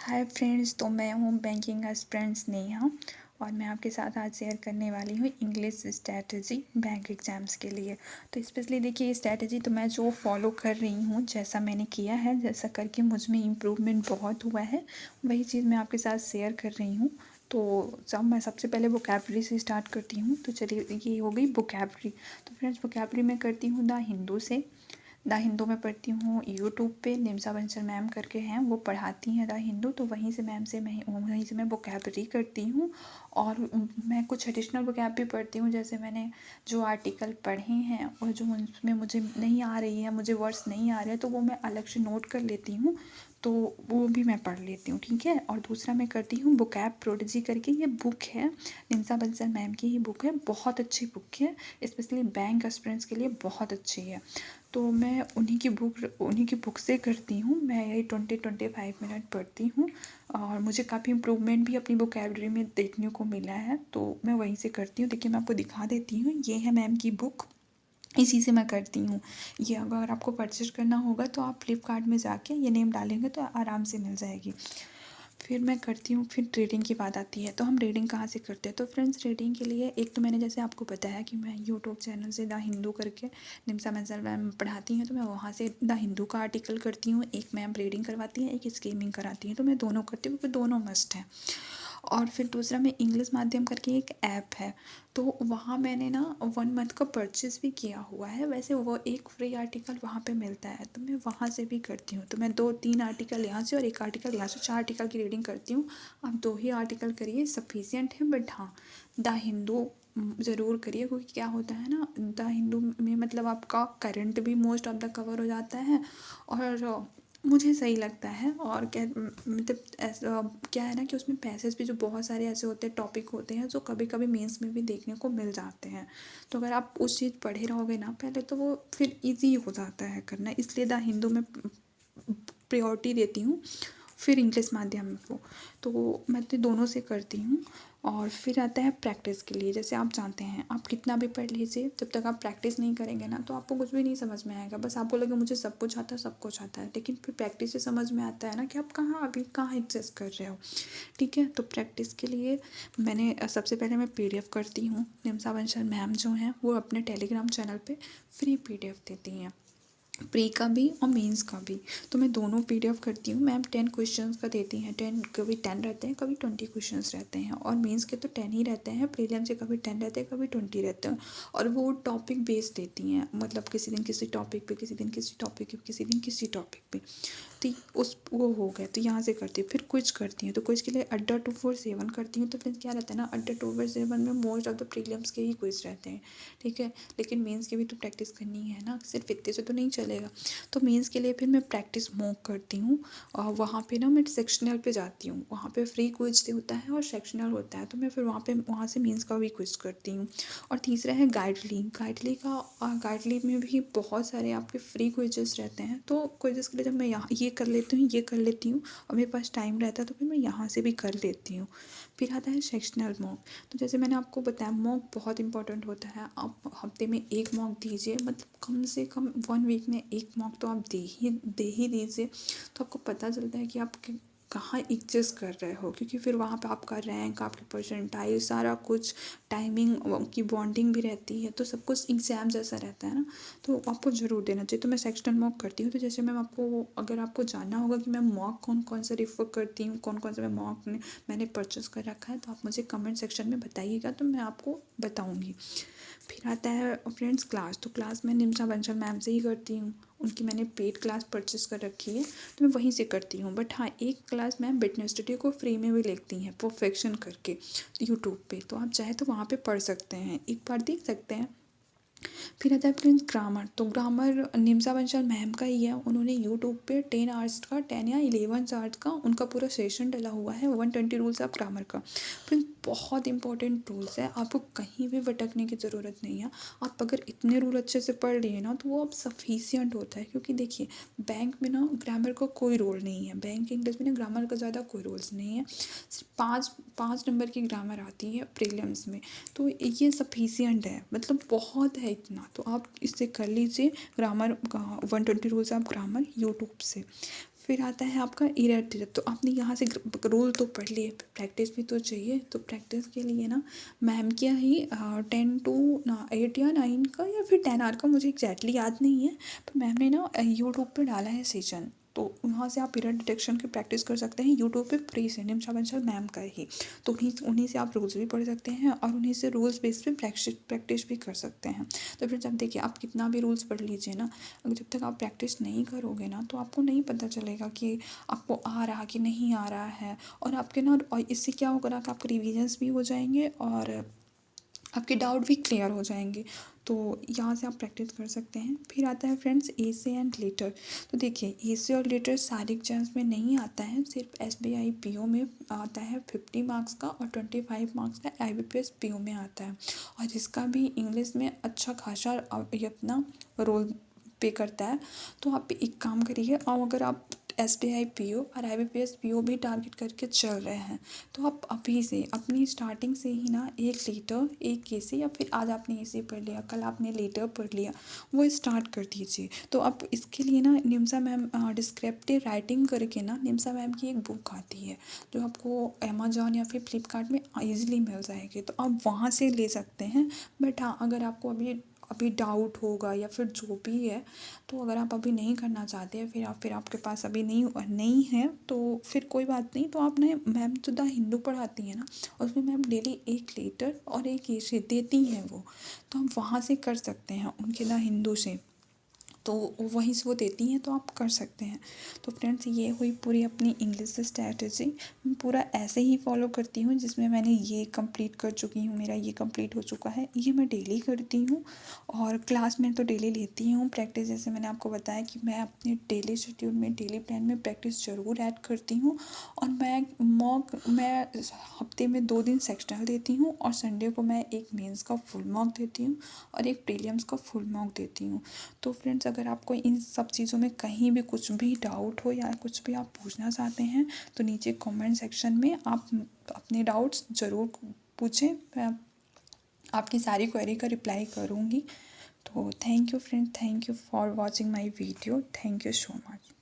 Hi friends, तो मैं हूँ बैंकिंग एस्पिरेंट स्नेहा और मैं आपके साथ आज शेयर करने वाली हूँ इंग्लिश स्ट्रैटेजी बैंक एग्ज़ाम्स के लिए। तो स्पेशली देखिए, ये स्ट्रैटेजी तो मैं जो फॉलो कर रही हूँ, जैसा मैंने किया है, जैसा करके मुझ में इम्प्रूवमेंट बहुत हुआ है, वही चीज़ मैं आपके साथ शेयर कर रही हूँ। तो मैं सबसे पहले वोकैबलरी से स्टार्ट करती हूँ। तो चलिए, ये हो गई वोकैबलरी। तो फ्रेंड्स, वोकैबलरी मैं करती हूँ द हिंदू से। द हिंदू में पढ़ती हूँ यूट्यूब पे, निम्सा बंसल मैम करके हैं, वो पढ़ाती हैं द हिंदू। तो वहीं से मैं वोकैबलरी करती हूँ। और मैं कुछ एडिशनल वोकैब भी पढ़ती हूँ, जैसे मैंने जो आर्टिकल पढ़े हैं और जो उनमें मुझे नहीं आ रही है, मुझे वर्ड्स नहीं आ रहे हैं, तो वो मैं अलग से नोट कर लेती हूँ। तो वो भी मैं पढ़ लेती हूँ, ठीक है। और दूसरा मैं करती हूँ वोकैब प्रोडिजी करके, ये बुक है, निम्सा बंसल मैम की ही बुक है, बहुत अच्छी बुक है, स्पेशली बैंक एस्पिरेंट्स के लिए बहुत अच्छी है। तो मैं उन्हीं की बुक से करती हूँ। मैं यही 20-25 मिनट पढ़ती हूँ और मुझे काफ़ी इम्प्रूवमेंट भी अपनी वोकैबलरी में देखने को मिला है, तो मैं वहीं से करती हूँ। देखिए, मैं आपको दिखा देती हूँ, ये है मैम की बुक, इसी से मैं करती हूँ। ये अगर आपको परचेज करना होगा तो आप फ्लिपकार्ट में जाके ये नेम डालेंगे तो आराम से मिल जाएगी। फिर मैं करती हूँ, फिर रीडिंग की बात आती है, तो हम रीडिंग कहाँ से करते हैं। तो फ्रेंड्स, रीडिंग के लिए एक तो मैंने जैसे आपको बताया कि मैं यूट्यूब चैनल से द हिंदू करके निम्सा बंसल मैम पढ़ाती हैं, तो मैं वहाँ से द हिंदू का आर्टिकल करती हूँ। एक मैम रीडिंग करवाती हैं, एक स्कीमिंग कराती हैं, तो मैं दोनों करती हूँ क्योंकि दोनों मस्ट हैं। और फिर दूसरा, मैं इंग्लिश माध्यम करके एक ऐप है, तो वहाँ मैंने ना 1 मंथ का परचेज़ भी किया हुआ है। वैसे वो एक फ्री आर्टिकल वहाँ पे मिलता है, तो मैं वहाँ से भी करती हूँ। तो मैं 2-3 आर्टिकल यहाँ से और एक आर्टिकल यहाँ से, 4 आर्टिकल की रीडिंग करती हूँ। आप 2 ही आर्टिकल करिए, सफिशिएंट है। बट हाँ, द हिंदू ज़रूर करिए, क्योंकि क्या होता है ना, द हिंदू में मतलब आपका करंट भी मोस्ट ऑफ द कवर हो जाता है और मुझे सही लगता है। और क्या मतलब ऐसा क्या है ना कि उसमें पैसेज भी जो बहुत सारे ऐसे होते हैं, टॉपिक होते हैं जो कभी कभी मेंस में भी देखने को मिल जाते हैं। तो अगर आप उस चीज़ पढ़े रहोगे ना पहले, तो वो फिर इजी हो जाता है करना, इसलिए द हिंदू में प्रायोरिटी देती हूँ। फिर इंग्लिश माध्यम को, तो मैं तो दोनों से करती हूँ। और फिर आता है प्रैक्टिस के लिए। जैसे आप जानते हैं, आप कितना भी पढ़ लीजिए, जब तक आप प्रैक्टिस नहीं करेंगे ना, तो आपको कुछ भी नहीं समझ में आएगा। बस आपको लगे मुझे सब कुछ आता है, सब कुछ आता है, लेकिन फिर प्रैक्टिस से समझ में आता है ना कि आप कहाँ एडजस्ट कर रहे हो, ठीक है। तो प्रैक्टिस के लिए मैंने सबसे पहले मैं PDF करती हूँ। निम्सा बंसल मैम जो हैं, वो अपने टेलीग्राम चैनल पे फ्री PDF देती हैं, प्री का भी और मेंस का भी। तो मैं दोनों PDF करती हूँ। मैम 10 क्वेश्चंस का देती हैं, 10 कभी 10 रहते हैं, कभी 20 क्वेश्चंस रहते हैं। और मेंस के तो 10 ही रहते हैं, प्रीलिम्स से कभी 10 रहते हैं, कभी 20 रहते हैं। और वो टॉपिक बेस्ड देती हैं, मतलब किसी दिन किसी टॉपिक पे, किसी दिन किसी टॉपिक पे, किसी दिन किसी टॉपिक पे। तो उस वो हो गया, तो यहाँ से करती हूँ। फिर क्विज करती हूँ, तो क्विज के लिए अड्डा 247 करती हूँ। तो फिर क्या रहता है ना, अड्डा 247 में मोस्ट ऑफ द प्रीलिम्स के ही क्विज रहते हैं, ठीक है। लेकिन मेंस की भी तो प्रैक्टिस करनी है ना, सिर्फ इतने से तो नहीं चलेगा। तो मेंस के लिए फिर मैं प्रैक्टिस मॉक करती हूँ। और वहाँ पे ना मैं सेक्शनल पे जाती हूँ, वहाँ पे फ्री क्विज होता है और सेक्शनल होता है, तो मैं फिर वहाँ से मेंस का भी क्विज करती हूँ। और तीसरा है गाइडली में भी बहुत सारे आपके फ्री क्विजेस रहते हैं। तो क्विजेस के लिए जब मैं यहाँ ये कर लेती हूँ और मेरे पास टाइम रहता है, तो फिर मैं यहाँ से भी कर लेती हूँ। फिर आता है सेक्शनल मॉक। तो जैसे मैंने आपको बताया, मॉक बहुत इंपॉर्टेंट होता है। आप हफ्ते में एक मॉक दीजिए, मतलब कम से कम 1 वीक में एक मॉक तो आप दे ही दीजिए। तो आपको पता चलता है कि आप कहाँ एडजस्ट कर रहे हो, क्योंकि फिर वहाँ पे आपका रैंक, आपकी परसेंटाइल, सारा कुछ, टाइमिंग की बॉन्डिंग भी रहती है, तो सब कुछ एग्ज़ाम जैसा रहता है ना, तो आपको ज़रूर देना चाहिए। तो मैं सेक्शनल मॉक करती हूँ। तो जैसे अगर आपको जानना होगा कि मैं मॉक कौन कौन से रेफर करती हूँ, कौन कौन से मैं मॉक मैंने परचेस कर रखा है, तो आप मुझे कमेंट सेक्शन में बताइएगा, तो मैं आपको बताऊँगी। फिर आता है फ्रेंड्स क्लास। तो क्लास मैं निम्सा बंसल मैम से ही करती हूँ, उनकी मैंने पेड क्लास परचेस कर रखी है, तो मैं वहीं से करती हूँ। बट हाँ, एक क्लास मैम बिटनेस स्टूडियो को फ्री में भी लेती हैं, परफेक्शन करके, यूट्यूब पे, तो आप चाहे तो वहाँ पे पढ़ सकते हैं, एक बार देख सकते हैं। फिर आता है फ्रेंड्स ग्रामर। तो ग्रामर निम्सा बंसल मैम का ही है, उन्होंने यूट्यूब पे 10 आवर्स का, 10 या 11 आवर्स का उनका पूरा सेशन डला हुआ है, 120 रूल्स ऑफ ग्रामर का। फ्रेंड्स, बहुत इंपॉर्टेंट रूल्स है, आपको कहीं भी भटकने की ज़रूरत नहीं है। आप अगर इतने रूल अच्छे से पढ़ लिए ना, तो वो अब सफिशियंट होता है। क्योंकि देखिए, बैंक में ना ग्रामर का कोई रोल नहीं है, बैंक इंग्लिश में ना ग्रामर का ज़्यादा कोई रोल्स नहीं है, सिर्फ 5 नंबर की ग्रामर आती है प्रीलिम्स में। तो ये सफिशियंट है, मतलब बहुत है इतना, तो आप इससे कर लीजिए grammar 120 rules of grammar YouTube से। फिर आता है आपका इरेटिव। तो आपने यहाँ से रूल तो पढ़ लिए, प्रैक्टिस भी तो चाहिए। तो प्रैक्टिस के लिए ना मैम क्या ही 10 to 8 या 9 का या फिर 10 आवर का, मुझे एग्जैक्टली याद नहीं है, पर मैम ने ना यूट्यूब पे डाला है सेशन। तो वहाँ से आप इरर डिटेक्शन की प्रैक्टिस कर सकते हैं यूट्यूब पे फ्री से, निमिषा बंसल मैम का ही। तो उन्हीं से आप रूल्स भी पढ़ सकते हैं और उन्हीं से रूल्स बेस पे प्रैक्टिस भी कर सकते हैं। तो फिर जब देखिए आप कितना भी रूल्स पढ़ लीजिए ना, अगर जब तक आप प्रैक्टिस नहीं करोगे ना तो आपको नहीं पता चलेगा कि आपको आ रहा कि नहीं आ रहा है। और आपके ना, और इससे क्या होगा कि आपके रिविजन्स भी हो जाएंगे और आपके डाउट भी क्लियर हो जाएंगे। तो यहाँ से आप प्रैक्टिस कर सकते हैं। फिर आता है फ्रेंड्स एसे एंड लेटर। तो देखिए एसे और लेटर सारे एग्जाम्स में नहीं आता है, सिर्फ SBI PO में आता है 50 मार्क्स का और 25 मार्क्स का IBPS PO में आता है। और इसका भी इंग्लिश में अच्छा खासा ये अपना रोल पे करता है। तो आप एक काम करिए, और अगर आप SBI PO और IBPS PO भी टारगेट करके चल रहे हैं तो आप अभी से अपनी स्टार्टिंग से ही ना एक लेटर एक केसी, या फिर आज आपने एसे पढ़ लिया, कल आपने लेटर पढ़ लिया, वो स्टार्ट कर दीजिए। तो आप इसके लिए ना निम्सा मैम डिस्क्रिप्टिव राइटिंग करके ना निम्सा मैम की एक बुक आती है जो आपको अमेजोन या फिर फ्लिपकार्ट में ईजिली मिल जाएगी, तो आप वहाँ से ले सकते हैं। बट हाँ, अगर आपको अभी डाउट होगा या फिर जो भी है, तो अगर आप अभी नहीं करना चाहते हैं, फिर आपके पास अभी नहीं है, तो फिर कोई बात नहीं। तो आप ना मैम तो द हिंदू पढ़ाती हैं ना, उसमें मैम डेली एक लेटर और एक ऐसे देती हैं वो, तो हम वहाँ से कर सकते हैं उनके द हिंदू से, तो वहीं से वो देती हैं, तो आप कर सकते हैं। तो फ्रेंड्स ये हुई पूरी अपनी इंग्लिश स्ट्रैटेजी। मैं पूरा ऐसे ही फॉलो करती हूँ, जिसमें मैंने ये कंप्लीट कर चुकी हूँ, मेरा ये कंप्लीट हो चुका है, ये मैं डेली करती हूँ। और क्लास में तो डेली लेती हूँ प्रैक्टिस, जैसे मैंने आपको बताया कि मैं अपने डेली शेड्यूल में डेली प्लान में प्रैक्टिस ज़रूर ऐड करती हूँ। और मैं हफ्ते में 2 दिन सेक्शनल देती हूँ और संडे को मैं एक मेंस का फुल मार्क देती हूँ और एक प्रीलिम्स का फुल मार्क देती हूँ। तो फ्रेंड्स अगर आपको इन सब चीज़ों में कहीं भी कुछ भी डाउट हो या कुछ भी आप पूछना चाहते हैं, तो नीचे कमेंट सेक्शन में आप अपने डाउट्स ज़रूर पूछें, मैं आपकी सारी क्वेरी का रिप्लाई करूँगी। तो thank you friend, thank you for watching my video, thank you so much.